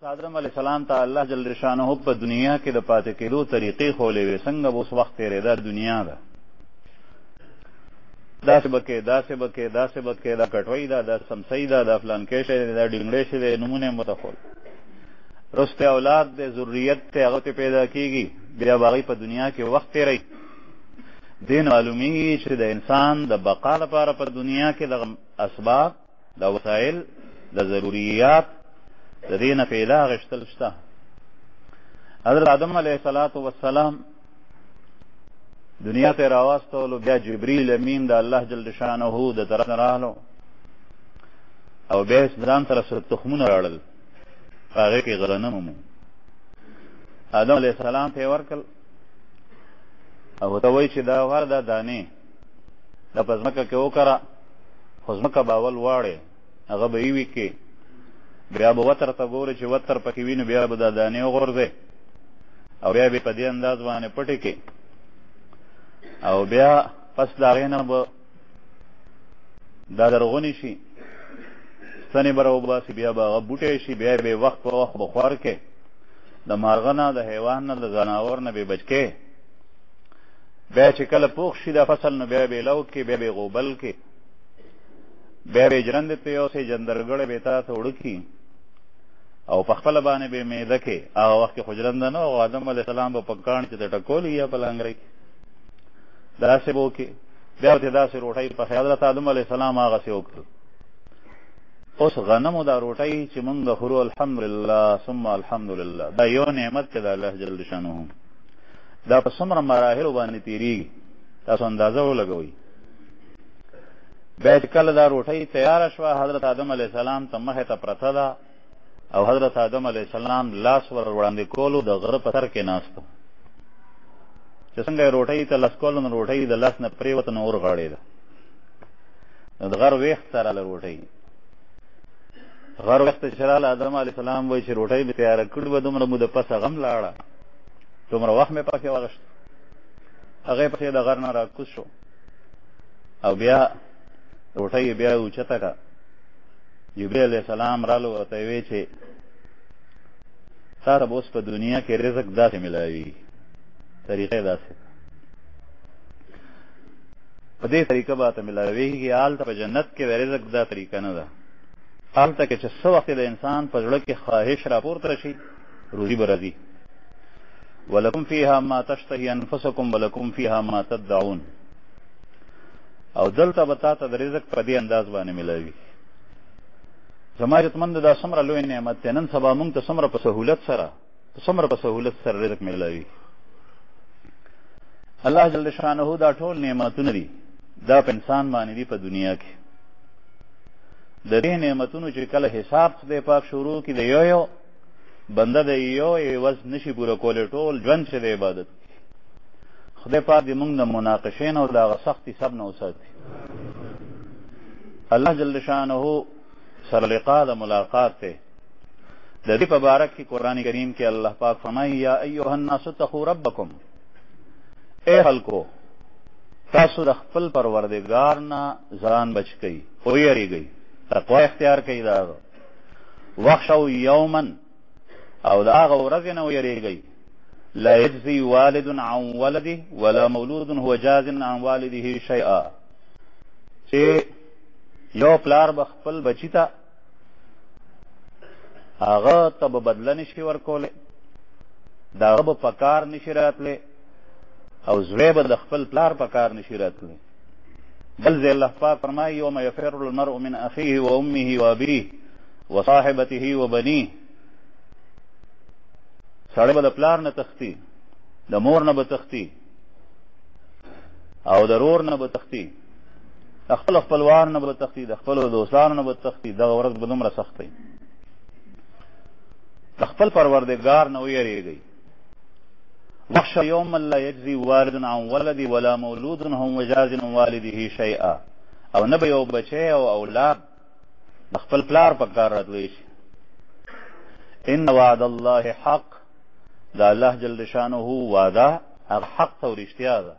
آدم علیہ السلام ته الله جل شانه په دنیا کې د پاتې کېدو طریقې خولې وې، څنګه به اوس وخت تېرېده دنیا ده، داسې به کې دا کټوۍ ده، دا سمسۍ ده، دا فلانکې شی دی، دا ډنګړی شی دی، نومونه یې مته خول. رسته اولاد دی، ذریت دی، هغه ته پیدا کېږي، بیا به هغوی په دنیا کې وخت تېروي. دې نه معلومېږي چې د انسان د بقا لپاره په دنیا کې دغه اسباب، د وسایل، د ضروریات د دې نه پیدا غشتل شته. حضرت آدم علیه السلام دنیا ته راواستولو، بیا جبریل امین د الله جل شانه د طرف نه راغلو او بیا یې ځان سره څه تخمونه راوړل، په هغې کې غنم ومو. آدم علیه السلام ته یې ورکړل او ورته وایي چې دا ور دا دانې دا په ځمکه کې وکره، خو ځمکه به اول واړې، هغه به یې وکړي، بیا به وتر ته ګورې چې وتر پکې وي، نو بیا به دا دانې وغورځې او بیا به په دې انداز باندې پټې کړي او بیا پس د هغې نه به دا لرغونې شي، ستنې به راوباسي، بیا به هغه بوټی شي، بیا به وخت په وخت به خوار کې، د مارغه نه، د حیوان نه، د ځناور نه به بچ کې. بیا چې کله پوخ شي دا فصل، نو بیا به لو کې، بیا به غوبل کې، بیا به ژرندې ته یوسې، جندرګړی به تا ته وړه کړي او په خپله باندې به معده کې. هغه وخت کې خو ژرنده نه و، آدم علیه السلام به په کاڼ چې ته ټکولي یا په لنګرۍ کې داسې به وکړي، بیا ورته داسې روټۍ پخې. حضرت آدم علیه السلام هغسې وکړل. اوس غنمو دا روټۍ چې مونږ خورو، الحمدلله ثم الحمدلله، دا یو نعمت دی د الله جل شانه. دا په څومره مراحلو باندې تېرېږي، تاسو اندازه ولګوئ. بیا چې کله دا روټۍ تیاره شوه، حضرت آدم علیه السلام ته مخې ته پرته ده او حضرت آدم علیه السلام لاس ور وړاندې کولو، د غره په سر کې ناست و. چې څنګه یې روټۍ ته لاس کولو، نو روټۍ د لاس نه پرېوته، نو ورغړېده. نو د غر ویښ ته راله روټۍ، غر ویښ ته چې راله، آدم علیه السلام وایي چې روټۍ مې تیاره کړې وه، دومره موده پسه غم لاړه، دومره وخت مې پکې واغېشت. هغې پسې د غر نه راکوز شو او بیا روټۍ یې بیا اوچته کړه. جبریل علیه السلام رالو ورته یې ویې چې تا ته به اوس په دنیا کې رزق داسې میلاوي، طریقه داسې په دې طریقه به ته میلاویږي. هلته په جنت کې د رزق دا طریقه نه ده. هلته کې چې څه وخت د انسان په زړه کې خواهش راپورته شي، روزي به راځي. ولکم فیها ما تشتهی انفسکم ولکم فیها ما تدعون. او دلته به تا ته د رزق په دې انداز باندې میلاوي. زما عزتمند دا څومره لوی نعمت دی، نن سبا موږ ته څومره په سهولت سره رزق میلاوي. الله جل شانه دا ټول نعمتونه دي، دا په انسان باندې دي په دنیا کې. د دې نعمتونو چې کله حساب خدای پاک شروع کړي، د یو بنده د یو عوض نشي پوره کولی، ټول ژوند چې د عبادت. خدای پاک دې موږ د مناقشې نه او د هغه سخت حساب نه وساتي. الله جل شانه سره لقا د ملاقات دی. د دې په باره کې قرآن کریم کې الله پاک فرمایي یا ایها الناس اتقوا ربکم، اے خلکو تاسو د خپل پروردګار نه ځان بچ کئ، ویریږئ، تقوا اختیار کئ. دا واخشوا یوما، او د هغه ورځې نه ویریږئ، لا یجزي والد عن ولده ولا مولود هو جاز عن والده شیئا، چې یو پلار به خپل بچی ته هغه ته به بدله نشي ورکولی، د هغه به په کار نشي راتلی، او زوی به د خپل پلار په کار نشي راتلی. بل ځای الله پاک فرمایي یوم یفر المرء من اخیه و امه و ابیه و صاحبته و بنیه. سړی به د پلار نه تښتي، د مور نه به تښتي، او د رور نه به تښتي، د خپل خپلوان نه به تښتي، د خپلو دوستانو نه به تښتي. دغه ورځ به دومره سخت وي. د خپل پروردګار نه ویریږئ. واخشوا یوما لا یجزي والد عن ولده ولا مولود هو جاز عن والده شیئا. او نه به یو بچی او اولاد د خپل پلار په کار راتلی شي. ان وعد الله حق، دا الله جل شانه وعده هغه حق او رښتیا ده.